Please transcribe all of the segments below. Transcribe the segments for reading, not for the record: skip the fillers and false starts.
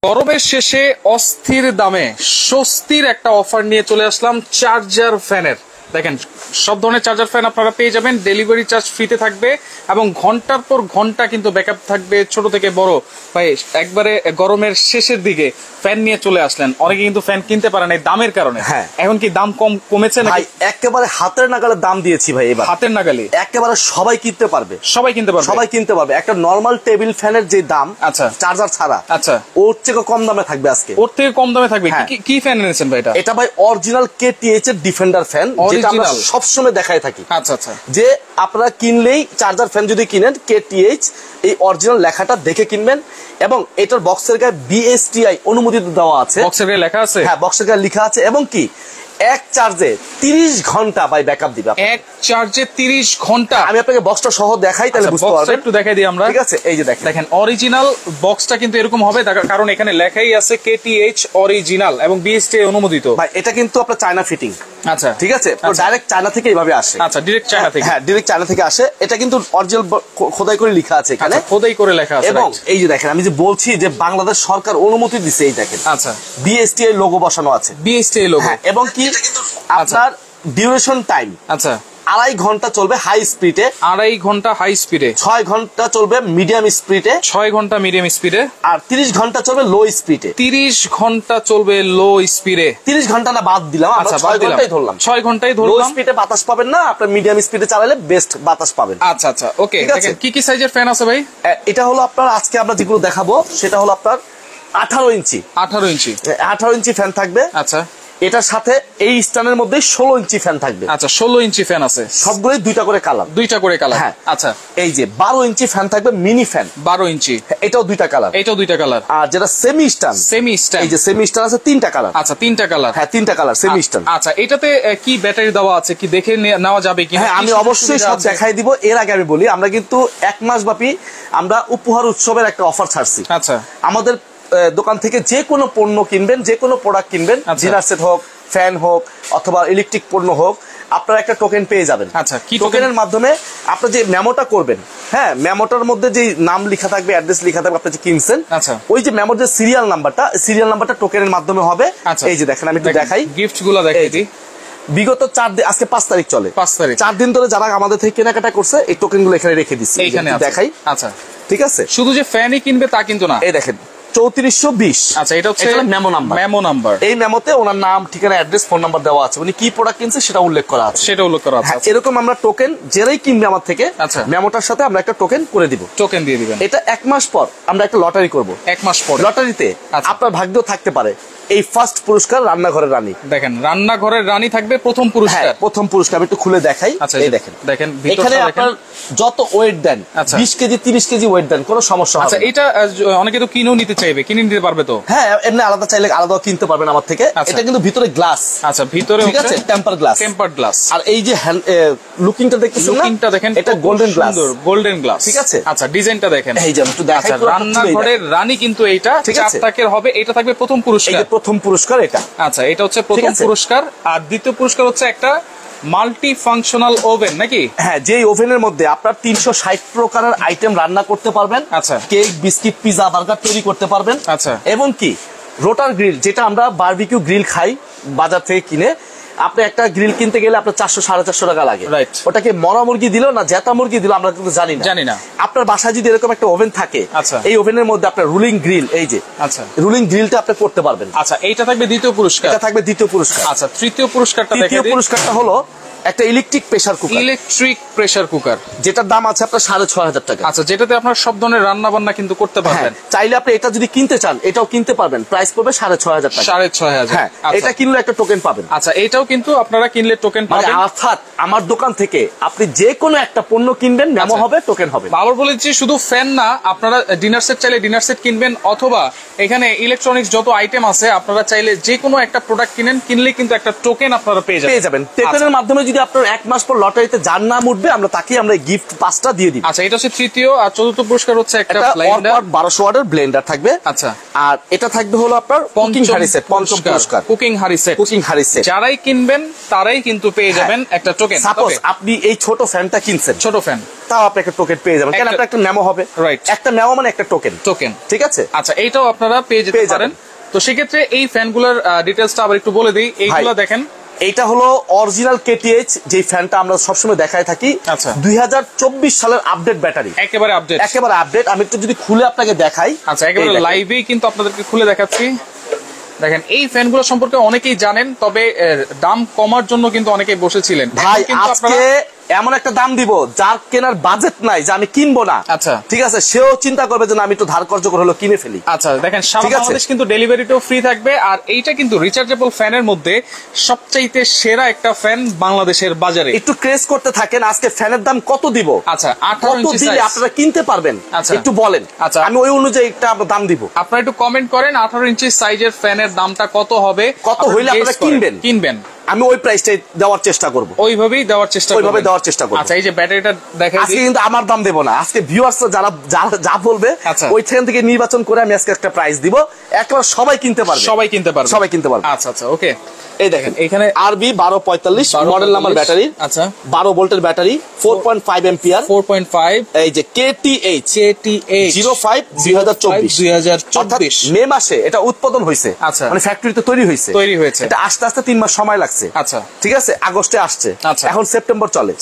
গরমের শেষে অস্থির দামে স্বস্তির একটা অফার নিয়ে চলে আসলাম চার্জার ফ্যানের। দেখেন সব ধরনের চার্জার ফ্যান আপনারা পেয়ে যাবেন, ডেলিভারি চার্জ ফ্রিতে থাকবে এবং ঘন্টার পর ঘন্টা কিন্তু ব্যাকআপ থাকবে ছোট থেকে বড়। ভাই একবারে গরমের শেষের দিকে ফ্যান নিয়ে চলে আসলেন, অনেকে কিন্তু ফ্যান কিনতে পারে না দামের কারণে। হ্যাঁ, এখন কি দাম কমেছে না? ভাই একেবারে হাতের নাগালে দাম দিয়েছি ভাই, এবার হাতের নাগালে একেবারে সবাই কিনতে পারবে, সবাই কিনতে পারবে। একটা নরমাল টেবিল ফ্যানের যে দাম, আচ্ছা চার্জার ছাড়া, আচ্ছা ওর থেকে কম দামে থাকবে আজকে, ওর থেকে কম দামে থাকবে। কি ফ্যান এনেছেন ভাই? এটা ভাই অরিজিনাল KTH এর ডিফেন্ডার ফ্যান, যেটা আমরা সবসময় দেখায় থাকি। আচ্ছা আচ্ছা, যে আপনারা কিনলেই চার্জার ফ্যান যদি কিনেন KTH এই অরিজিনাল লেখাটা দেখে কিনবেন, এবং এটার বক্সের গায়ে BSTI অনুমোদিত দেওয়া আছে। বক্সের গায়ে লেখা আছে? হ্যাঁ, বক্সের গায়ে লেখা আছে। এবং কি এক চার্জে 30 ঘন্টা ভাই ব্যাকআপ দিবে। এক চার্জে 30 ঘন্টা? আমি আপনাকে বক্সটা সহ দেখাই, তাহলে বুঝতে পারবেন। একটু দেখাই দিই আমরা। ঠিক আছে, এই যে দেখেন অরিজিনাল বক্সটা কিন্তু এরকম হবে, কারণ এখানে লেখাই আছে KTH অরিজিনাল এবং BSTI অনুমোদিত। ভাই এটা কিন্তু আপনার চায়না ফিটিং। আচ্ছা ঠিক আছে, ডাইরেক্ট চায়না থেকে এইভাবে আসে। আচ্ছা, ডাইরেক্ট চায়না থেকে? হ্যাঁ, ডাইরেক্ট চায়না থেকে আসে। এটা কিন্তু অরিজিনাল খোদাই করে লেখা আছে এখানে, খোদাই করে লেখা আছে। এবং এই যে দেখেন, আমি যে বলছি যে বাংলাদেশ সরকার অনুমতি দিছে, এই দেখেন। আচ্ছা, BSTI লোগো বসানো আছে। BSTI logo. হ্যাঁ, এবং কি আপনার ডিউরেশন টাইম, আচ্ছা 2.5 ঘন্টা চলবে হাই স্পিডে, 2.5 ঘন্টা হাই স্পিডে, 6 ঘন্টা চলবে মিডিয়াম স্পিডে, 6 ঘন্টা মিডিয়াম স্পিডে, আর 30 ঘন্টা চলবে লো স্পিডে। 30 ঘন্টা চলবে লো স্পিডে। 30 ঘন্টা না বাদ দিলাম, আমরা 6 ঘন্টাই ধরলাম। 6 ঘন্টাই ধরলাম। লো স্পিডে বাতাস পাবেন না, আপনার মিডিয়াম স্পিডে চালালে বেস্ট বাতাস পাবেন। আচ্ছা আচ্ছা, ওকে। দেখেন কি কি সাইজের ফ্যান আছে ভাই? এটা হলো আপনার, আজকে আমরা যেগুলো দেখাবো সেটা হলো আপনার 18 ইঞ্চি। 18 ইঞ্চি? 18 ইঞ্চি ফ্যান থাকবে। আচ্ছা, এটার সাথে এই স্ট্যান্ডের মধ্যে 16 ইঞ্চি ফ্যান থাকবে। আচ্ছা, 16 ইঞ্চি ফ্যান আছে, সবগুলোই দুইটা করে কালার। দুইটা করে কালার? হ্যাঁ। আচ্ছা, এই যে 12 ইঞ্চি ফ্যান থাকবে, মিনি ফ্যান 12 ইঞ্চি, এটাও দুইটা কালার। এটাও দুইটা কালার। আর যেটা সেমি স্ট্যান্ড, এই যে সেমি স্ট্যান্ড আছে 3টা কালার। আচ্ছা, 3টা কালার? হ্যাঁ, 3টা কালার সেমি স্ট্যান্ড। আচ্ছা, এটাতে কি ব্যাটারি দেওয়া আছে, কি দেখে নেওয়া যাবে কি? হ্যাঁ, আমি অবশ্যই সব দেখাই দিব। এর আগে আমি বলি, আমরা কিন্তু 1 মাস ব্যাপী আমরা উপহার উৎসবের একটা অফার ছাড়ছি। আচ্ছা, আমাদের দোকান থেকে যে কোনো পণ্য কিনবেন, যে কোনো প্রোডাক্ট কিনবেন, ডিনার সেট হোক, ফ্যান হোক, অথবা ইলেকট্রিক পণ্য হোক, আপনারা একটা টোকেন পেয়ে যাবেন। আচ্ছা, কি টোকেনের মাধ্যমে আপনি যে মেমোটা করবেন, হ্যাঁ, মেমোটার মধ্যে যে নাম লেখা থাকবে, অ্যাড্রেস লেখা থাকবে, আপনি যে কিনছেন, আচ্ছা, ওই যে মেমোর যে সিরিয়াল নাম্বারটা টোকেনের মাধ্যমে হবে। এই যে দেখেন, আমি একটু দেখাই, গিফট গুলো দেখাই দিই। বিগত 4 দিন, আজকে 5 তারিখ চলে, 5 তারিখ, 4 দিন ধরে যারা আমাদের থেকে কেনাকাটা করছে, এই টোকেন গুলো এখানে রেখে দিচ্ছি, এইখানে দেখাই। আচ্ছা, ঠিক আছে, শুধু যে ফ্যানই কিনবে তা কিন্তু না। এই দেখেন 3420। আচ্ছা, এটা হচ্ছে মেমো নাম্বার। এই মেমোতে ওনার নাম, ঠিকানা, অ্যাড্রেস, ফোন নাম্বার দেওয়া আছে, উনি কি প্রোডাক্ট কিনছে সেটা উল্লেখ করা আছে। এরকম আমরা টোকেন যেরাই কিনবে আমার থেকে, আচ্ছা, মেমোটার সাথে আমরা একটা টোকেন করে দিব, টোকেন দিয়ে দিবেন। এটা 1 মাস পর আমরা একটা লটারি করব। 1 মাস পর লটারিতে আপনার ভাগ্য থাকতে পারে এই ফার্স্ট পুরস্কার রান্নাঘরের রানী। দেখেন, রান্নাঘরের রানী থাকবে প্রথম পুরস্কার। প্রথম পুরস্কার আমি একটু খুলে দেখাই। এই দেখেন, এখানে আপনার যত ওয়েট দেন, 20 কেজি 30 কেজি ওয়েট দেন, কোনো সমস্যা হবে না। আচ্ছা, এটা অনেকে তো কিনেও নিতে চাইবে, কিনে নিতে পারবে তো? হ্যাঁ, এমনি আলাদা চাইলে আলাদা কিনতে পারবেন আমার থেকে। এটা কিন্তু ভিতরে গ্লাস। আচ্ছা, ভিতরে ঠিক আছে, টেম্পার গ্লাস। আর এই যে লুকিংটা দেখতেছেন না, লুকিংটা দেখেন, এটা গোল্ডেন গ্লাস, গোল্ডেন গ্লাস। ঠিক আছে, আচ্ছা, ডিজাইনটা দেখেন, এই যে একটু দেখাই। রান্নাঘরের রানী কিন্তু এইটা 4 টাকার হবে। এটা থাকবে প্রথম পুরস্কার। এই যে প্রথম পুরস্কার এটা। আচ্ছা, এটা হচ্ছে প্রথম পুরস্কার। আর দ্বিতীয় পুরস্কার হচ্ছে একটা মাল্টি ফাংশনাল ওভেন, নাকি? হ্যাঁ, যে ওভেনের মধ্যে আপনার 360 প্রকারের আইটেম রান্না করতে পারবেন। আচ্ছা, কেক, বিস্কিট, পিজা, বার্গার তৈরি করতে পারবেন। আচ্ছা, এবং কি রোটার গ্রিল, যেটা আমরা বারবিকিউ গ্রিল খাই বাজার থেকে কিনে, আপনি একটা গ্রিল কিনতে গেলে আপনার 400-450 টাকা লাগে। ওটাকে মরা মুরগি দিল না জেতা মুরগি দিল আমরা কিন্তু জানি না। আপনার বাসায় যদি এরকম একটা ওভেন থাকে, এই ওভেনের মধ্যে আপনার রুলিং গ্রিল, এই যে রুলিং গ্রিলটা আপনি করতে পারবেন। আচ্ছা, এইটা থাকবে দ্বিতীয় পুরস্কার। এটা থাকবে দ্বিতীয় পুরস্কার। আচ্ছা, তৃতীয় পুরস্কারটা দেখেন। তৃতীয় পুরস্কারটা হলো একটা ইলেকট্রিক প্রেসার কুকার, যেটার দাম আছে আপনার 6500 টাকা। আচ্ছা, যেটাতে আপনার সব ধরনের রান্না বান্না কিন্তু করতে পারবেন। চাইলে আপনি এটা যদি কিনতে চান, এটাও কিনতে পারবেন, প্রাইস পড়বে 6500 টাকা। 6500। হ্যাঁ, এটা কিনলে একটা টোকেন পাবেন। আচ্ছা, এটাও কিন্তু আপনারা কিনলে টোকেন পাবেন। অর্থাৎ আমার দোকান থেকে আপনি যে কোনো একটা পণ্য কিনবেন, মেমো হবে, টোকেন হবে। আবার বলেছি, শুধু ফ্যান না, আপনারা ডিনার সেট চাইলে ডিনার সেট কিনবেন, অথবা এখানে ইলেকট্রনিক্স যত আইটেম আছে আপনারা চাইলে যে কোনো একটা প্রোডাক্ট কিনলে কিন্তু একটা টোকেন আপনারা পেয়ে যাবেন। টোকেনের মাধ্যমে যদি আপনার 1 মাস পর লটারিতে যার নাম উঠবে, আমরা তাকে আমরা গিফট 5টা দিয়ে দিই। আচ্ছা, এটা হচ্ছে তৃতীয়। আর চতুর্থ পুরস্কার হচ্ছে একটা 1200 ওয়াটের ব্লেন্ডার থাকবে। আচ্ছা, আর এটা থাকবে হলো আপনার কুকিং হাঁড়ি সেট, পঞ্চম পুরস্কার, কুকিং হাঁড়ি সেট। যারাই কিনবেন তারাই কিন্তু পেয়ে যাবেন একটা টোকেন। সাপোজ আপনি এই ছোট ফ্যানটা কিনছেন, ছোট ফ্যান, তাও আপনি একটা টোকেন পেয়ে যাবেন, কারণ আপনার একটা মেমো হবে, রাইট, একটা মেমো মানে একটা টোকেন, ঠিক আছে। আচ্ছা, এইটাও আপনারা পেয়ে যেতে পারেন। তো সেক্ষেত্রে এই ফ্যানগুলোর ডিটেলসটা আবার একটু বলে দিই। এইগুলো দেখেন, এইটা হলো অরিজিনাল কেটিএইচ, যে ফ্যানটা আমরা সবসময় দেখায় থাকি। আচ্ছা, 2024 সালের আপডেট ব্যাটারি, একেবারে আপডেট। আমি একটু যদি খুলে আপনাকে দেখাই, আচ্ছা, একেবারে লাইভেই কিন্তু আপনাদেরকে খুলে দেখাচ্ছি। দেখেন, এই ফ্যানগুলো সম্পর্কে অনেকেই জানেন, তবে দাম কমার জন্য কিন্তু অনেকেই বসেছিলেন। ভাই আজকে এমন একটা দাম দিব যার কেনার বাজেট নাই, যে আমি কিনবো না, আচ্ছা, ঠিক আছে, সেও চিন্তা করবে যে আমি একটু ধার কর্জ করে হলো কিনে ফেলি। আচ্ছা, দেখেন, সারা বাংলাদেশ কিন্তু ডেলিভারিটাও ফ্রি থাকবে। আর এইটা কিন্তু রিচার্জেবল ফ্যানের মধ্যে সবচাইতে সেরা একটা ফ্যান বাংলাদেশের বাজারে। একটু ক্রেজ করতে থাকেন, আজকে ফ্যানের দাম কত দিব, আচ্ছা, 18 ইঞ্চি সাইজ আপনারা কিনতে পারবেন, আচ্ছা, একটু বলেন, আচ্ছা, আমি ওই অনুযায়ী একটা দাম দিব। আপনারা একটু কমেন্ট করেন 18 ইঞ্চি সাইজের ফ্যানের দামটা কত হবে, কত হইলে আপনারা কিনবেন, আমি ওই প্রাইসটাই দেওয়ার চেষ্টা করব, ওইভাবেই দেওয়ার চেষ্টা করব। আচ্ছা, এই যে ব্যাটারিটা দেখাই দিই, আজকে কিন্তু আমার দাম দেব না, আজকে ভিউয়ার্স যারা যা বলবে ওইখান থেকে নির্বাচন করে আমি আজকে একটা প্রাইস দিব, একবার সবাই কিনতে পারবে, সবাই কিনতে পারবে। আচ্ছা, আচ্ছা, ওকে। এই দেখেন, এখানে আরবি 1245 মডেল নাম্বার ব্যাটারি, আচ্ছা, 12 ভোল্টের ব্যাটারি, 4.5 এম্পিয়ার, 4.5। এই যে KTH 05 2024 মে মাসে এটা উৎপাদন হয়েছে, আচ্ছা, মানে ফ্যাক্টরিতে তৈরি হয়েছে, এটা আস্তে আস্তে 3 মাস সময় লাগছে, আচ্ছা, ঠিক আছে, আগস্টে আসছে, এখন সেপ্টেম্বর চলে,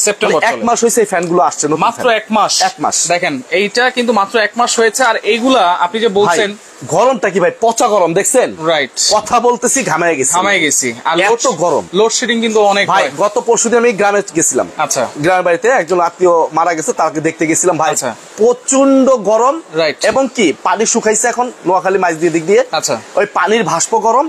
এক মাস হয়েছে এই ফ্যানগুলো আসছে, মাত্র এক মাস। দেখেন, এইটা কিন্তু মাত্র এক মাস হয়েছে। আর এইগুলা আপনি যে বলছেন, গরমটা কি ভাই, পচা গরম দেখছেন, রাইট, কথা বলতেছি ঘামায় গেছি। আর এত গরম, লোডশেডিং কিন্তু অনেক ভাই। গত পরশুদিন আমি গ্রামে গেছিলাম, আচ্ছা, গ্রামের বাড়িতে একজন আত্মীয় মারা গেছে, তাকে দেখতে গেছিলাম ভাই, প্রচন্ড গরম, রাইট, এবং কি পানি শুকাইছে এখন নোয়াখালী মাছ দিয়ে দিক দিয়ে, আচ্ছা, ওই পানির ভাষ্প গরম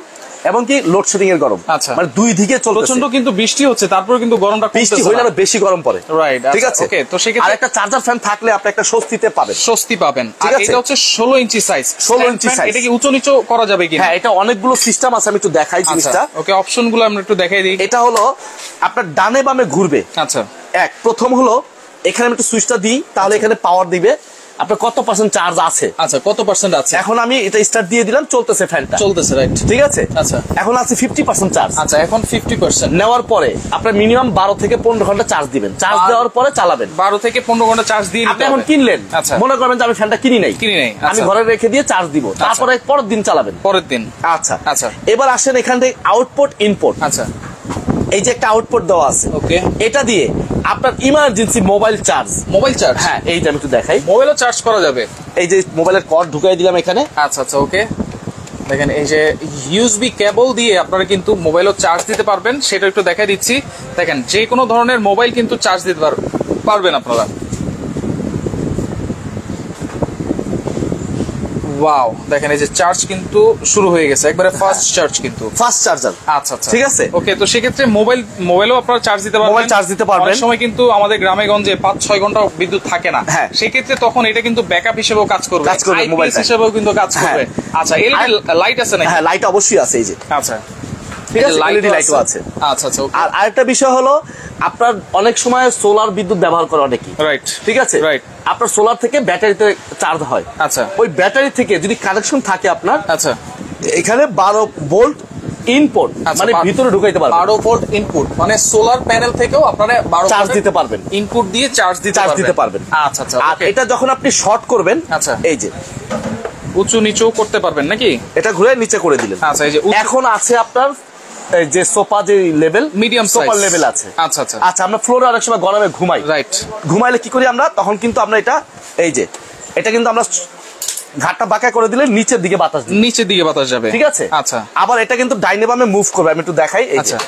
এবং কি লোডশেডিং এর গরম, আচ্ছা, মানে দুই দিকে চলছে। প্রচন্ড কিন্তু বৃষ্টি হচ্ছে, তারপর কিন্তু গরমটা বৃষ্টি হইলে আরো বেশি গরম পড়ে, রাইট, ঠিক আছে, ওকে। তো সেক্ষেত্রে আর একটা চার্জার ফ্যান থাকলে আপনি একটা স্বস্তি পাবেন। আর এটা হচ্ছে 16 ইঞ্চি সাইজ, 16 ইঞ্চি সাইজ। এটা কি উঁচু নিচু করা যাবে কি? হ্যাঁ, এটা অনেকগুলো সিস্টেম আছে, আমি একটু দেখাই জিনিসটা, ওকে। অপশনগুলো আমরা একটু দেখাই দিই। এটা হলো আপনার ডানে বামে ঘুরবে, আচ্ছা, প্রথম হলো এখানে আমি একটু সুইচটা দিই, তাহলে এখানে পাওয়ার দিবে, আপনার কত পার্সেন্ট চার্জ আছে, আচ্ছা, কত পার্সেন্ট আছে। এখন আমি এটা স্টার্ট দিয়ে দিলাম, চলতেছে, ফ্যানটা চলতেছে, রাইট, ঠিক আছে, আচ্ছা, এখন আছে 50% চার্জ, আচ্ছা, এখন 50% নেওয়ার পরে আপনার মিনিমাম 12 থেকে 15 ঘন্টা চার্জ দিবেন, চার্জ দেওয়ার পরে চালাবেন, 12 থেকে 15 ঘন্টা চার্জ দিয়ে আপনি এখন কিনলেন, আচ্ছা, মনে করবেন যে আমি ফ্যানটা কিনি নাই, আমি ঘরে রেখে দিয়ে চার্জ দিব, তারপরে পরের দিন চালাবেন, আচ্ছা, আচ্ছা। এবার আসেন এখান থেকে আউটপুট ইনপুট, আচ্ছা, এই যে একটা আউটপুট দেওয়া আছে, ওকে, এটা দিয়ে আপনার ইমার্জেন্সি মোবাইল চার্জ, হ্যাঁ, এই যে আমি একটু দেখাই, মোবাইলও চার্জ করা যাবে। এই যে মোবাইলের কর্ড ঢুকাই দিলাম এখানে, আচ্ছা, আচ্ছা, ওকে। দেখেন, এই যে ইউএসবি কেবল দিয়ে আপনারা কিন্তু মোবাইলও চার্জ দিতে পারবেন, সেটা একটু দেখাই দিচ্ছি। দেখেন, যে কোনো ধরনের মোবাইল কিন্তু চার্জ দিতে পারবেন আপনারা। ওয়াও, দেখেন, এই যে চার্জ কিন্তু শুরু হয়ে গেছে, একবারে ফাস্ট চার্জ, কিন্তু ফাস্ট চার্জার, আচ্ছা, আচ্ছা, ঠিক আছে, ওকে। তো সেক্ষেত্রে মোবাইলও আপনারা চার্জ দিতে পারবেন, অনেক সময় কিন্তু আমাদের গ্রামে গঞ্জে 5-6 ঘন্টা বিদ্যুৎ থাকে না, সেক্ষেত্রে তখন এটা কিন্তু ব্যাকআপ হিসেবেও কাজ করবে, মোবাইল হিসেবেও কিন্তু কাজ করবে। আচ্ছা, এলইডি লাইট আছে নাকি? হ্যাঁ, লাইট অবশ্যই আছে, এই যে, আচ্ছা, ঠিক আছে, এলইডি লাইটও আছে, আচ্ছা, আচ্ছা। আর আরেকটা বিষয় হলো, আপনার অনেক সময় সোলার বিদ্যুৎ ব্যবহার করে অনেকেই, রাইট, ঠিক আছে, রাইট, আপনার সোলার থেকে ব্যাটারিতে চার্জ হয়, আচ্ছা, ওই ব্যাটারি থেকে যদি কানেকশন থাকে আপনার, আচ্ছা, এখানে 12 ভোল্ট ইনপুট, মানে ভিতরে ঢুকাইতে পারবেন, 12 ভোল্ট ইনপুট, মানে সোলার প্যানেল থেকেও আপনারা 12 চার্জ দিতে পারবেন, ইনপুট দিয়ে চার্জ দিতে পারবেন, আচ্ছা, আচ্ছা। আর এটা যখন আপনি শর্ট করবেন, আচ্ছা, এই যে উঁচু নিচু করতে পারবেন নাকি, এটা ঘুরে নিচে করে দিলেন, আচ্ছা, এই যে এখন আছে আপনার যে সোফা, যে লেভেল মিডিয়াম সোফার লেভেল আছে, আচ্ছা, আচ্ছা, আচ্ছা। আমরা ফ্লোরে অনেক সময় গরমে ঘুমাই, রাইট, ঘুমাইলে কি করি আমরা, তখন কিন্তু আমরা এই যে এটা কিন্তু আমরা ঘাটটা বাঁকা করে দিলে নিচের দিকে বাতাস যাবে, ঠিক আছে, আচ্ছা। আবার এটা কিন্তু ডাইনে বামে মুভ করবে, আমি একটু দেখাই, আচ্ছা,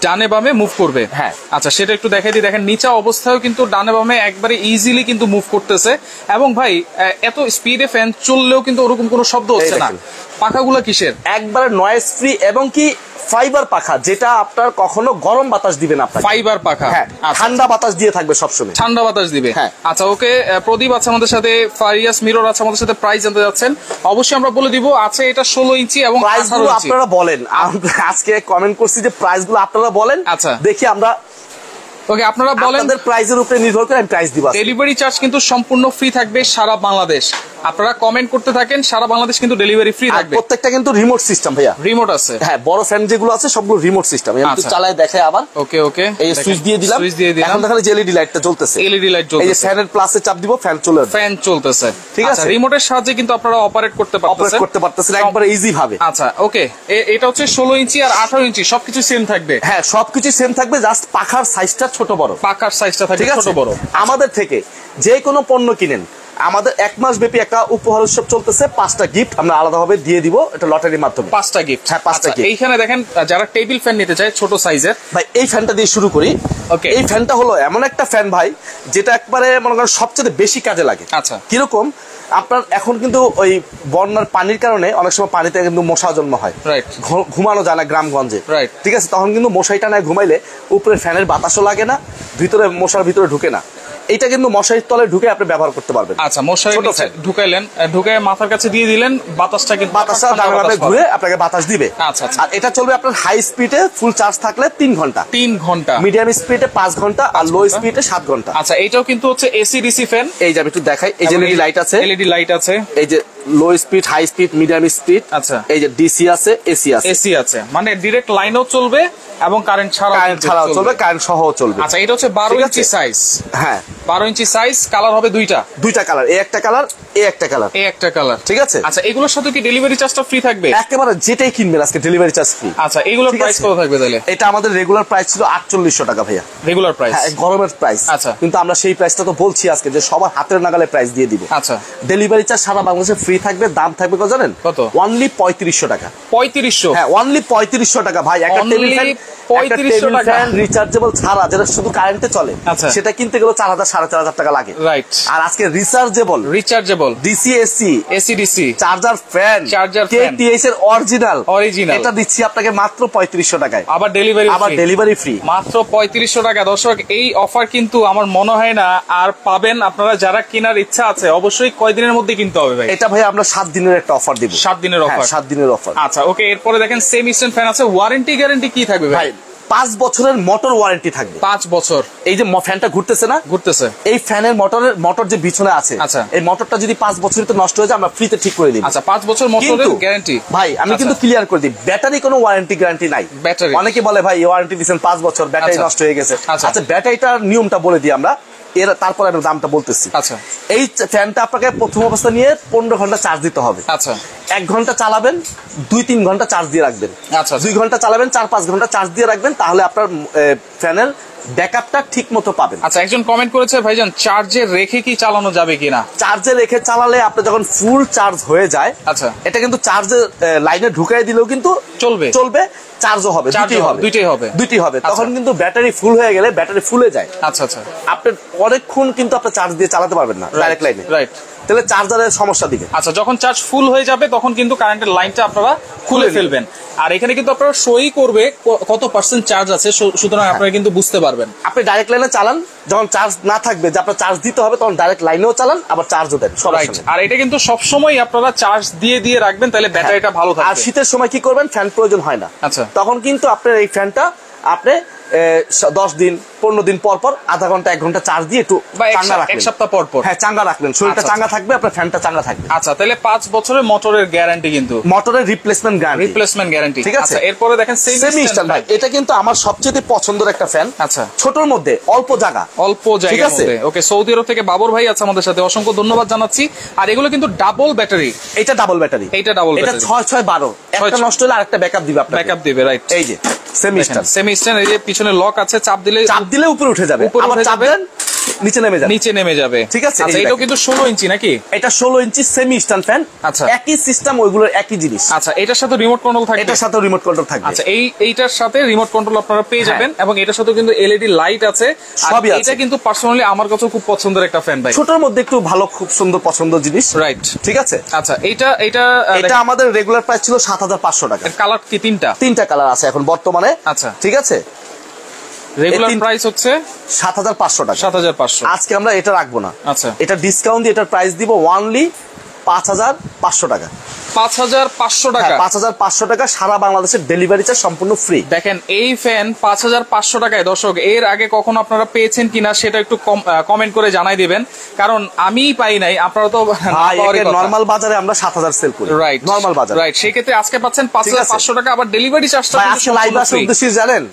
ডানে বামে মুভ করবে, হ্যাঁ, আচ্ছা, সেটা একটু দেখাই দিই। দেখেন, নিচা অবস্থায়ও কিন্তু ডানে বামে একবারে ইজিলি কিন্তু মুভ করতেছে, এবং ভাই এত স্পিডে ফ্যান চললেও কিন্তু ওরকম কোনো শব্দ হচ্ছে না। পাখাগুলো কিসের? একবারে নয়েজ ফ্রি, এবং কি ফাইবার পাখা, যেটা আপনার কখনো গরম বাতাস দিবে না, আপনার ফাইবার পাখা, হ্যাঁ, ঠান্ডা বাতাস দিয়ে থাকবে সবসময়, ঠান্ডা বাতাস দিবে, হ্যাঁ, আচ্ছা, ওকে। প্রদীপ আছে আমাদের সাথে, ফারিয়াস মিরর আছে আমাদের সাথে, প্রাইস জানতে যাচ্ছেন, অবশ্যই আমরা বলে দিব। আছে এটা 16 ইঞ্চি এবং 18 ইঞ্চি, আপনারা বলেন, আজকে কমেন্ট করছি যে প্রাইস গুলো আপনারা বলেন, আচ্ছা, দেখি আমরা, ওকে, আপনারা বলেন, আপনাদের প্রাইসের উপরে নির্ভর করে আমি প্রাইস দিব। ডেলিভারি চার্জ কিন্তু সম্পূর্ণ ফ্রি থাকবে সারা বাংলাদেশ। আপনারা কমেন্ট করতে থাকেন, সারা বাংলাদেশ কিন্তু ডেলিভারি ফ্রি থাকবে। প্রত্যেকটা কিন্তু রিমোট সিস্টেম ভাইয়া, রিমোট আছে। হ্যাঁ, বড় ফ্যান যেগুলো আছে সবগুলো রিমোট সিস্টেম। আমি চালায় দেখাই আবার। ওকে ওকে, এই সুইচ দিয়ে দিলাম, এখন দেখেন যে এলইডি লাইটটা জ্বলতেছে, এলইডি লাইট জ্বলতেছে। এই যে ফ্যানের প্লাসে চাপ দিব, ফ্যান চলে আসবে, ফ্যান চলতেছে। ঠিক আছে, রিমোটের সাহায্যে কিন্তু আপনারা অপারেট করতে পারতেছেন একবারে ইজি ভাবে। আচ্ছা ওকে, এটা হচ্ছে 16 ইঞ্চি আর 18 ইঞ্চি সবকিছু সেম থাকবে। হ্যাঁ, সবকিছু সেম থাকবে, জাস্ট পাখার সাইজটা ছোট বড়, পাখার সাইজটা থাকবে ছোট বড়। আমাদের থেকে যে কোনো পণ্য কিনেন, আমাদের 1 মাস ব্যাপী একটা উপহার উৎসব চলতেছে, 5টা গিফট আমরা আলাদাভাবে দিয়ে দিব, এটা লটারির মাধ্যমে। 5টা গিফট? হ্যাঁ, 5টা গিফট। এইখানে দেখেন যারা টেবিল ফ্যান নিতে চায় ছোট সাইজের, ভাই এই ফ্যানটা দিয়ে শুরু করি। ওকে, এই ফ্যানটা হলো এমন একটা ফ্যান ভাই, যেটা একবারে মনে করেন সবচেয়ে বেশি কাজে লাগে। আচ্ছা, কিরকম, আপনার এখন কিন্তু ওই বন্যার পানির কারণে অনেক সময় পানিতে কিন্তু মশা জন্ম হয়, ঘুমানো যায় না গ্রামগঞ্জে, ঠিক আছে, তখন কিন্তু মশাই টানায় ঘুমাইলে উপরে ফ্যানের বাতাসও লাগে না, ভিতরে মশার ভিতরে ঢুকে না। এটা কিন্তু মশারির তলে ঢুকে আপনি ব্যবহার করতে পারবেন। আচ্ছা, মশারি ঢুকাইলেন, ঢুকে মাথার কাছে দিয়ে দিলেন, বাতাসটা কিন্তু ঘুরে আপনাকে বাতাস দিবে। আচ্ছা, আর এটা চলবে আপনার হাই স্পিডে ফুল চার্জ থাকলে 3 ঘন্টা, 3 ঘন্টা, মিডিয়াম স্পিডে 5 ঘন্টা, আর লো স্পিডে 7 ঘন্টা। আচ্ছা, এটাও কিন্তু হচ্ছে এসি ডিসি ফ্যান। এই যে আমি একটু দেখাই, এই যে এলইডি লাইট আছে, এলইডি লাইট আছে, এই যে low speed, high speed, medium speed. আচ্ছা, এই যে ডিসি আছে, এসি আছে, এসি আছে, মানে ডাইরেক্ট লাইনও চলবে এবং কারেন্ট ছাড়াও চলবে, কারেন্ট সহও চলবে। আচ্ছা, এটা হচ্ছে 12 ইঞ্চি সাইজ। হ্যাঁ, 12 ইঞ্চি সাইজ, কালার হবে দুইটা কালার, এই একটা কালার, এই একটা কালার, এই একটা কালার, ঠিক আছে। আচ্ছা, এগুলোর সাথে কি ডেলিভারি চার্জটা ফ্রি থাকবে? একেবারে যেটাই কিনবেন আজকে ডেলিভারি চার্জ ফ্রি। আচ্ছা, এগুলোর প্রাইস কত থাকবে তাহলে? এটা আমাদের রেগুলার প্রাইস ছিল 4800 টাকা ভাইয়া, রেগুলার প্রাইস, হ্যাঁ, গরমের প্রাইস। আচ্ছা, কিন্তু আমরা সেই প্রাইসটা তো বলছি আজকে যে সবার হাতের নাগালে প্রাইস দিয়ে দিব। আচ্ছা, ডেলিভারি চার্জ সারা বাংলাদেশে ফ্রি থাকবে। দাম থাকবে কত জানেন? কত? অনলি 3500 টাকা। 3500? হ্যাঁ, অনলি 3500 টাকা ভাই। একটা টেবিল ফ্যান, 3500 টাকা রিচার্জেবল ছাড়া, যেটা শুধু কারেন্টে চলে, সেটা কিনতে গেলে 4000 4500 টাকা লাগে। রাইট। আর আজকে rechargeable DC AC DC charger fan KTH এর অরিজিনাল এটা দিচ্ছি আপনাকে মাত্র 3500 টাকায়, আবার ডেলিভারি ফ্রি মাত্র 3500 টাকা। দর্শক, এই অফার কিন্তু আমার মনে হয় না আর পাবেন। আপনারা যারা কেনার ইচ্ছা আছে অবশ্যই কয়দিনের মধ্যে কিনতে হবে ভাই? এটা ভাই আমরা 7 দিনের একটা অফার দিব। 7 দিনের অফার? 7 দিনের অফার। আচ্ছা ওকে, এরপরে দেখেন সেমি স্ট্যান্ড ফ্যান আছে, ওয়ারেন্টি গ্যারান্টি কি থাকবে ভাই? 5 বছরের মোটর ওয়ারেন্টি থাকবে। 5 বছর? এই যে ফ্যানটা ঘুরতেছে না, এই ফ্যানের মোটর যে পিছনে আছে, এই মোটরটা যদি 5 বছরের ভিতরে নষ্ট হয়ে যায় আমরা ফ্রিতে ঠিক করে দিই। আচ্ছা, 5 বছর মোটরের গ্যারান্টি। ভাই আমি কিন্তু ক্লিয়ার করে দিই, ব্যাটারি কোনো ওয়ারেন্টি গ্যারান্টি নাই। ব্যাটারি অনেকে বলে ভাই ওয়ারেন্টি দিবেন 5 বছর, ব্যাটারি নষ্ট হয়ে গেছে। আচ্ছা, ব্যাটারিটার নিয়মটা বলে দিই আমরা, তারপরে আমি দামটা বলতেছি। আচ্ছা, এই ফ্যানটা আপনাকে প্রথম অবস্থা নিয়ে 15 ঘন্টা চার্জ দিতে হবে। আচ্ছা, 1 ঘন্টা চালাবেন, 2-3 ঘন্টা চার্জ দিয়ে রাখবেন। আচ্ছা, 2 ঘন্টা চালাবেন, 4-5 ঘন্টা চার্জ দিয়ে রাখবেন, তাহলে আপনার ফ্যানের ব্যাকআপটা ঠিক মতো পাবেন। আচ্ছা, একজন কমেন্ট করেছে ভাইজান চার্জে রেখে কি চালানো যাবে কিনা? চার্জে রেখে চালালে আপনি যখন ফুল চার্জ হয়ে যায়, আচ্ছা, এটা কিন্তু চার্জের লাইনে ঢুকাই দিলেও কিন্তু চলবে, চার্জও হবে, দুইটাই হবে। তখন কিন্তু ব্যাটারি ফুল হয়ে গেলে ব্যাটারি ফুলে যায়। আচ্ছা, আপনি অনেকক্ষণ কিন্তু আপনি চার্জ দিয়ে চালাতে পারবেন না ডাইরেক্ট লাইনে, রাইট, তাহলে চার্জারের সমস্যা দিবে। আচ্ছা, যখন চার্জ ফুল হয়ে যাবে তখন কিন্তু কারেন্টের লাইনটা আপনারা খুলে ফেলবেন। আর এখানে কিন্তু আপনারা সই করবে কত পার্সেন্ট চার্জ আছে, সুতরাং আপনারা কিন্তু বুঝতে পারবেন। আপনি ডাইরেক্ট লাইনে চালান, যখন চার্জ না থাকবে যে আপনার চার্জ দিতে হবে তখন ডাইরেক্ট লাইনেও চালান, আবার চার্জও দেন। আর এটা কিন্তু সবসময় আপনারা চার্জ দিয়ে রাখবেন, তাহলে ব্যাটারিটা ভালো থাকবে। আর শীতের সময় কি করবেন, ফ্যান প্রয়োজন হয় না। আচ্ছা, তখন কিন্তু আপনার এই ফ্যানটা আপনি 10 দিন 15 দিন পর আধা ঘন্টা 1 ঘন্টা চার্জ দিয়ে একটু চাঙ্গা রাখবেন, 1 সপ্তাহ পর হ্যাঁ চাঙ্গা রাখলেন, শরীরটা চাঙ্গা থাকবে, আপনার ফ্যানটা চাঙ্গা থাকবে। আচ্ছা, তাহলে 5 বছরের মোটরের গ্যারান্টি, কিন্তু মোটরের রিপ্লেসমেন্ট গ্যারান্টি, ঠিক আছে। এরপরে দেখেন সেমি স্ট্যান্ড ভাই, এটা কিন্তু আমার সবচেয়ে পছন্দের একটা ফ্যান। আচ্ছা, ছোটর মধ্যে অল্প জায়গার মধ্যে। ওকে, সৌদি আরব থেকে বাবর ভাই আছে আমাদের সাথে, অসংখ্য ধন্যবাদ জানাচ্ছি। আর এগুলো কিন্তু ডাবল ব্যাটারি, এটা ডাবল ব্যাটারি, এটা 6-6-12, একটা নষ্ট হলে আরেকটা ব্যাকআপ দিবে, ব্যাকআপ দিবে, রাইট। এই যে সেমি স্ট্যান্ড, এই যে পিছনে লক আছে, চাপ দিলে উপরে উঠে যাবে, আবার চাপ দেন নিচে নেমে যাবে, ঠিক আছে। আচ্ছা, এটাও কিন্তু 16 ইঞ্চি নাকি? এটা 16 ইঞ্চি সেমি স্ট্যান্ড ফ্যান। আচ্ছা, একই সিস্টেম, ওইগুলোর একই জিনিস। আচ্ছা, এটার সাথে রিমোট কন্ট্রোল থাকবে, এটার সাথে রিমোট কন্ট্রোল থাকবে। আচ্ছা, এইটার সাথে রিমোট কন্ট্রোল আপনারা পেয়ে যাবেন, এবং এটার সাথে কিন্তু এলইডি লাইট আছে, সবই আছে। এটা কিন্তু পার্সোনালি আমার কাছে খুব পছন্দের একটা ফ্যান ভাই, ছোটর মধ্যে একটু ভালো, খুব সুন্দর পছন্দের জিনিস, রাইট, ঠিক আছে। আচ্ছা, এটা আমাদের রেগুলার প্রাইস ছিল 7500 টাকা। কালার কি? তিনটা কালার আছে এখন বর্তমানে। আচ্ছা, ঠিক আছে। রেগুলার প্রাইস হচ্ছে 7500 টাকা। 7500। আজকে আমরা এটা রাখবো না। আচ্ছা, এটা ডিসকাউন্ট দিয়ে এটার প্রাইস দিব অনলি 5,500 টাকা। 5,500 টাকা, 5,500 টাকা, সারা বাংলাদেশের ডেলিভারি চার্জ সম্পূর্ণ ফ্রি। দেখেন এই ফ্যান 5,500 টাকায়। দর্শক, এর আগে কখনো আপনারা পেয়েছেন কিনা সেটা একটু কমেন্ট করে জানাই দিবেন, কারণ আমি পাই নাই, আপনারা তো নরমাল বাজারে আমরা 7,000 সেল করি, রাইট নরমাল বাজারে, রাইট। সেই ক্ষেত্রে আজকে পাচ্ছেন 5,500 টাকা, আবার ডেলিভারি চার্জটা আজকে লাইভ আসে উদ্দেশ্যে জানেন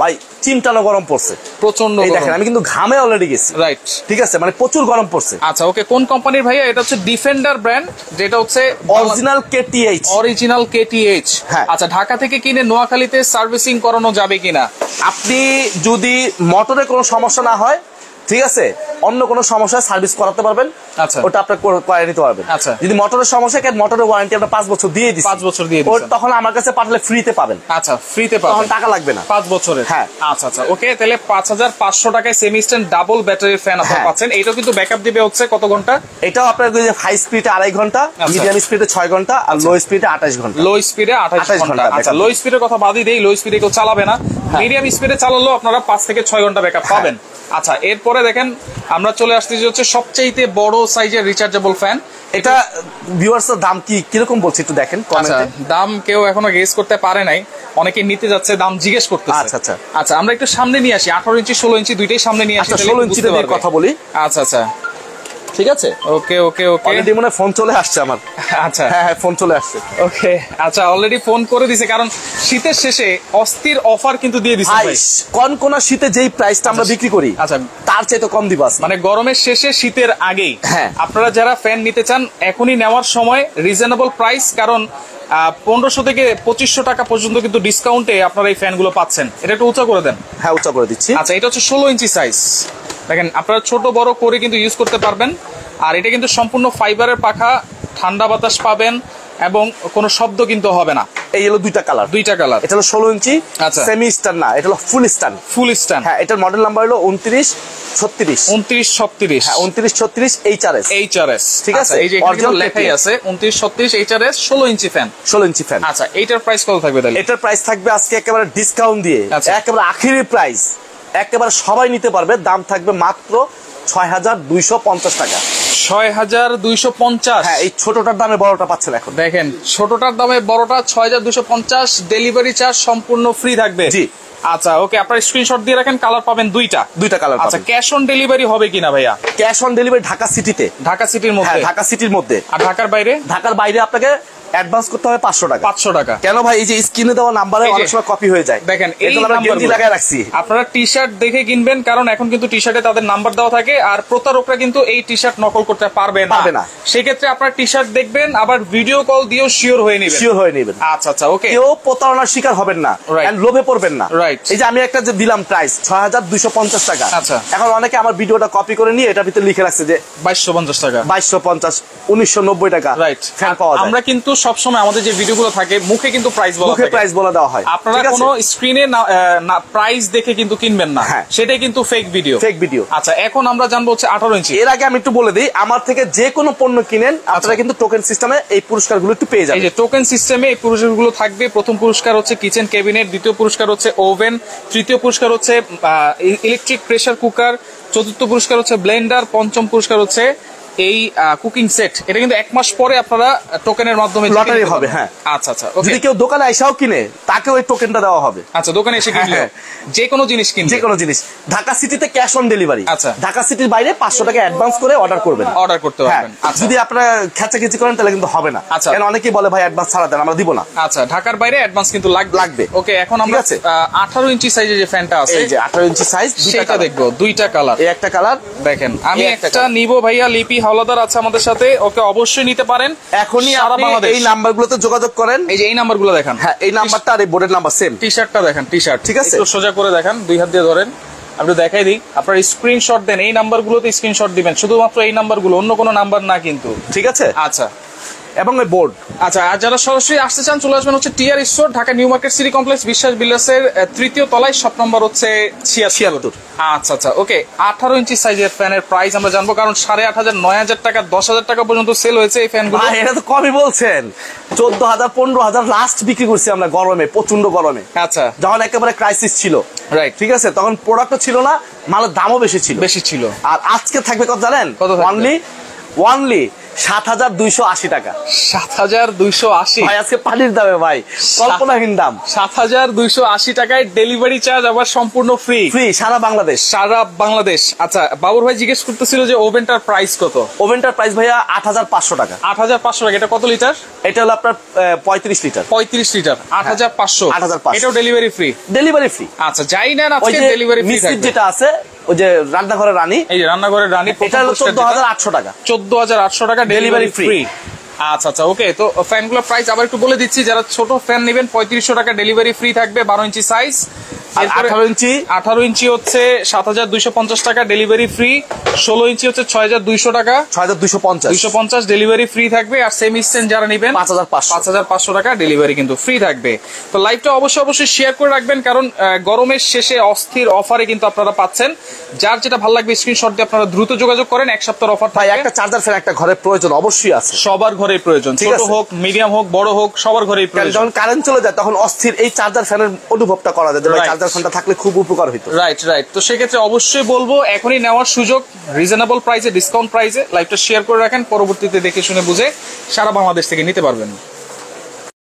ভাই, চিমটানো গরম পড়ছে প্রচন্ড। দেখেন আমি কিন্তু ঘামে অলরেডি গেছি, রাইট, ঠিক আছে, মানে প্রচুর গরম পড়ছে। আচ্ছা ওকে, কোন কোম্পানির ভাইয়া? এটা হচ্ছে ডিফেন্ডার ব্র্যান্ড, যেটা হচ্ছে অরিজিনাল কেটিএইচ। Original KTH. হ্যাঁ। আচ্ছা, ঢাকা থেকে কিনে নোয়াখালীতে সার্ভিসিং করানো যাবে কিনা? আপনি যদি মোটরে কোনো সমস্যা না হয়, ঠিক আছে, অন্য কোনো সমস্যা সার্ভিস করাতে পারবেন, আচ্ছা ওটা আপনার করে নিতে পারবেন। আচ্ছা, যদি মোটরের সমস্যা, কারণ মোটরের ওয়ারেন্টি আমরা 5 বছর দিয়ে দিচ্ছি, 5 বছর দিয়ে দিচ্ছি, তখন আমার কাছে পাঠালে ফ্রিতে পাবেন। আচ্ছা, ফ্রিতে পাবেন, তখন টাকা লাগবে না, 5 বছরের। হ্যাঁ, আচ্ছা আচ্ছা ওকে, তাহলে 5,500 টাকায় semi stand double battery fan আপনারা পাচ্ছেন। এইটাও কিন্তু ব্যাকআপ দিবে হচ্ছে কত ঘন্টা? এটাও আপনার হাই স্পিডে 2.5 ঘন্টা, মিডিয়াম স্পিডে 6 ঘন্টা, আর লো স্পিডে 28 ঘন্টা। লো স্পিডে 28 ঘন্টা। আচ্ছা, লো স্পিডের কথা বাদই দেই, লো স্পিডে কেউ চালাবে না, মিডিয়াম স্পিডে চালালেও আপনারা 5 থেকে 6 ঘন্টা ব্যাকআপ পাবেন। আচ্ছা, এরপরে দেখেন আমরা চলে আসতেছি হচ্ছে সবচেয়ে বড় সাইজের রিচার্জেবল ফ্যান। এটা ভিউয়ার্সের দাম কিরকম বলছে একটু দেখেন কমেন্টে। দাম কেউ এখনো গেস করতে পারে নাই, অনেকে নিতে যাচ্ছে, দাম জিজ্ঞেস করতেছে। আচ্ছা আচ্ছা আচ্ছা, আমরা একটু সামনে নিয়ে আসি, 18 ইঞ্চি 16 ইঞ্চি দুইটাই সামনে নিয়ে আসি। 16 ইঞ্চিতে দিয়ে কথা বলি। আচ্ছা আচ্ছা, ঠিক আছে, ওকে ওকে ওকে, অলরেডি মনে ফোন চলে আসছে আমার। আচ্ছা হ্যাঁ, ফোন চলে আসছে। ওকে, আচ্ছা, অলরেডি ফোন করে দিছে, কারণ শীতের শেষে অস্থির অফার কিন্তু দিয়ে দিছে ভাই। কোন শীতে যেই প্রাইসটা আমরা বিক্রি করি, আচ্ছা, তার চেয়ে তো কম দিবা, মানে গরমের শেষে শীতের আগেই। হ্যাঁ, আপনারা যারা ফ্যান নিতে চান এখনই নেওয়ার সময়, রিজনেবল প্রাইস, কারণ 1500 থেকে 2500 টাকা পর্যন্ত কিন্তু ডিসকাউন্টে আপনারা এই ফ্যানগুলো পাচ্ছেন। এটা একটু উঁচা করে দেন। হ্যাঁ, উঁচা করে দিচ্ছি। আচ্ছা, এটা হচ্ছে 16 ইঞ্চি সাইজ। দেখেন, আপনারা ছোট বড় করে কিন্তু ইউজ করতে পারবেন। আর এটা কিন্তু সম্পূর্ণ ফাইবারের পাখা, ঠান্ডা বাতাস পাবেন এবং কোনো শব্দ কিন্তু হবে না। এই হলো দুইটা কালার। এটা হলো 16 ইঞ্চি, আচ্ছা, সেমি স্ট্যান্ড না, এটা হলো ফুল স্ট্যান্ড। হ্যাঁ, এটার মডেল নাম্বার হলো 2936। 2936। হ্যাঁ, 2936 HRS। ঠিক আছে, এই যে এখানে লেখাই আছে 2936 HRS 16 inch fan. 16 inch fan. আচ্ছা, এইটার প্রাইস কত থাকবে তাহলে? এটার প্রাইস থাকবে আজকে একেবারে ডিসকাউন্ট দিয়ে, একেবারে আখেরি প্রাইস, একেবারে সবাই নিতে পারবে, দাম থাকবে মাত্র 6,250 টাকা। 6,250। হ্যাঁ, এই ছোটটার দামে বড়টা পাচ্ছেন এখন। দেখেন, ছোটটার দামে বড়টা 6,250, ডেলিভারি চার্জ সম্পূর্ণ ফ্রি থাকবে। জি। আচ্ছা ওকে, আপনারা স্ক্রিনশট দিয়ে রাখেন, কালার পাবেন দুইটা কালার। আচ্ছা, ক্যাশ অন ডেলিভারি হবে কিনা ভাইয়া? ক্যাশ অন ডেলিভারি ঢাকা সিটিতে, ঢাকা সিটির মধ্যে। ঢাকা সিটির মধ্যে। আর ঢাকার বাইরে? ঢাকার বাইরে আপনাকে অ্যাডভান্স করতে হবে 500 টাকা। 500 টাকা কেন ভাই? এই যে স্ক্রিনে দেওয়া নাম্বারে অনেক সময় কপি হয়ে যায়। দেখেন, এই নাম্বারগুলো লাগায় রাখছি, আপনারা টি-শার্ট দেখে কিনবেন, কারণ এখন কিন্তু টি-শার্টে তাদের নাম্বার দেওয়া থাকে, আর প্রতারকরা কিন্তু এই টি-শার্ট নকল করতে পারবে না। সেক্ষেত্রে আপনারা টি-শার্ট দেখবেন, আবার ভিডিও কল দিয়েও শিওর হয়ে নেবেন। আচ্ছা আচ্ছা ওকে, কেউ প্রতারণার শিকার হবেন না, এন্ড লোভে পড়বেন না। রাইট। এই যে আমি একটা যে দিলাম প্রাইস 6,250 টাকা। আচ্ছা, এখন অনেকে আমার ভিডিওটা কপি করে নিয়ে এটার ভিতরে লিখে রাখছে যে 2250 টাকা, 2250, 1990 টাকা। রাইট। ফ্যান পাওয়া যায়। আমরা কিন্তু সবসময় আমাদের যে ভিডিওগুলো থাকে মুখে কিন্তু প্রাইস বলা দেওয়া হয়। আপনারা কোনো স্ক্রিনে প্রাইস দেখে কিন্তু কিনবেন না, সেটাই কিন্তু ফেক ভিডিও। আচ্ছা, এখন আমরা জানবো হচ্ছে 18 ইঞ্চি। এর আগে আমি একটু বলে দিই, আমার থেকে যে কোনো পণ্য কিনেন আপনারা কিন্তু টোকেন সিস্টেমে এই পুরস্কারগুলো একটু পেয়ে যাবেন। এই যে টোকেন সিস্টেমে এই পুরস্কারগুলো থাকবে। প্রথম পুরস্কার হচ্ছে কিচেন ক্যাবিনেট, দ্বিতীয় পুরস্কার হচ্ছে ওভেন, তৃতীয় পুরস্কার হচ্ছে ইলেকট্রিক প্রেসার কুকার, চতুর্থ পুরস্কার হচ্ছে ব্লেন্ডার, পঞ্চম পুরস্কার হচ্ছে এই কুকিং সেট। এটা কিন্তু 1 মাস পরে আপনারা টোকেনের মাধ্যমে লটারি হবে। হ্যাঁ, আচ্ছা আচ্ছা, যদি কেউ দোকানে এসেও কিনে তাকে ওই টোকেনটা দেওয়া হবে। আচ্ছা, দোকানে এসে কিনলে যে কোনো জিনিস ঢাকা সিটিতে ক্যাশ অন ডেলিভারি। আচ্ছা, ঢাকা সিটির বাইরে 500 টাকা অ্যাডভান্স করে অর্ডার করতে পারবেন। যদি আপনারা খেচাখেচি করেন তাহলে কিন্তু হবে না। আচ্ছা, কারণ অনেকেই বলে ভাই অ্যাডভান্স ছাড়া দেন, আমরা দিব না। আচ্ছা, ঢাকার বাইরে অ্যাডভান্স কিন্তু লাগবে। ওকে, এখন আমরা 18 ইঞ্চি সাইজের যে ফ্যানটা আছে, এই যে 18 ইঞ্চি সাইজ, সেটা দেখবো। দুইটা কালার, এই একটা কালার দেখেন। আমি একটা নিব ভাইয়া, লিপি হাওলাদার আছে আমাদের সাথে, ওকে অবশ্যই নিতে পারেন। এখনই আপনি এই নাম্বারগুলোতে যোগাযোগ করেন। এই যে এই নাম্বারগুলো দেখেন। হ্যাঁ, এই নাম্বারটা আর এই বোর্ডের নাম্বার সেম। টি-শার্টটা দেখেন, টি-শার্ট ঠিক আছে, একটু সোজা করে দেখেন, দুই হাত দিয়ে ধরেন, আপনি দেখাই দিই। আপনার স্ক্রিনশট দেন, এই নাম্বারগুলোতে স্ক্রিনশট দিবেন, শুধুমাত্র এই নাম্বারগুলো, অন্য কোনো নাম্বার না কিন্তু। ঠিক আছে? আচ্ছা, এবং এই বোর্ড। আচ্ছা, আর যারা সরাসরি আসতে চান চলে আসবেন হচ্ছে TR store, Dhaka new market city complex, Biswas বিল্ডার্সের 3য় তলায়, শপ নম্বর হচ্ছে 76। আচ্ছা আচ্ছা ওকে, 18 ইঞ্চি সাইজের ফ্যানের প্রাইস আমরা জানবো, কারণ 8,500, 9,000 টাকা, 10,000 টাকা পর্যন্ত সেল হয়েছে এই ফ্যানগুলো। এটা তো কমই বলছেন, 14,000, 15,000 লাস্ট বিক্রি করছি আমরা গরমে, প্রচন্ড গরমে। আচ্ছা, যখন একেবারে ক্রাইসিস ছিল, রাইট, ঠিক আছে, তখন প্রোডাক্টও ছিল না, মালের দামও বেশি ছিল। আর আজকে থাকবে কত জানেন? অনলি 7,280 টাকা। 7,280 ভাই আজকে পানির দামে ভাই কল্পনাহীন দাম। 7,280 টাকায় ডেলিভারি চার্জ আবার সম্পূর্ণ ফ্রি। ফ্রি সারা বাংলাদেশ। সারা বাংলাদেশ। আচ্ছা বাবুর ভাই জিজ্ঞেস করতেছিল যে ওভেনটার প্রাইস কত? ওভেনটার প্রাইস ভাইয়া 8,500 টাকা। 8,500 টাকা। এটা কত লিটার? এটা হলো আপনার 35 লিটার। 35 লিটার 8,500। 8,500। এটাও ডেলিভারি ফ্রি। Delivery free. আচ্ছা যাই নেন আজকে ডেলিভারি ফ্রি থাকবে। যেটা আছে ওই যে রান্নাঘরের রানী, এই যে রান্নাঘরের রানী, এটা হলো 14,800 টাকা। 14,800 টাকা ডেলিভারি ফ্রি। আচ্ছা আচ্ছা ওকে। তো ফ্যানগুলোর প্রাইস আবার একটু বলে দিচ্ছি। যারা ছোট ফ্যান নেবেন 3500 টাকা ডেলিভারি ফ্রি থাকবে, 12 ইঞ্চি সাইজ। 18 ইঞ্চি হচ্ছে 7,250 টাকা ডেলিভারি ফ্রি। 16 ইঞ্চি হচ্ছে 6,200 টাকা। 250 ডেলিভারি ফ্রি থাকবে। আর সেমি স্ট্যান্ড যারা নেবেন 5,500 টাকা ডেলিভারি কিন্তু ফ্রি থাকবে। তো লাইভটা অবশ্যই শেয়ার করে রাখবেন, কারণ গরমের শেষে অস্থির অফারে কিন্তু আপনারা পাচ্ছেন। যার যেটা ভালো লাগবে স্ক্রিনশট দিয়ে আপনারা দ্রুত যোগাযোগ করেন। এক সপ্তাহের অফার থাকে। একটা চার্জার ফ্যান একটা ঘরের প্রয়োজন অবশ্যই আছে, সবার ঘরেই প্রয়োজন, ছোট হোক মিডিয়াম হোক বড় হোক সবার ঘরেই প্রয়োজন। যখন কারেন্ট চলে যায় তখন অস্থির এই চার্জার ফ্যানের অনুভবটা করা যায়। চার্জার ফ্যানটা থাকলে খুব উপকার হতো। রাইট। তো সেক্ষেত্রে অবশ্যই বলবো এখনই নেওয়ার সুযোগ, রিজনেবল প্রাইসে, ডিসকাউন্ট প্রাইসে। লাইভটা শেয়ার করে রাখেন, পরবর্তীতে দেখে শুনে বুঝে সারা বাংলাদেশ থেকে নিতে পারবেন।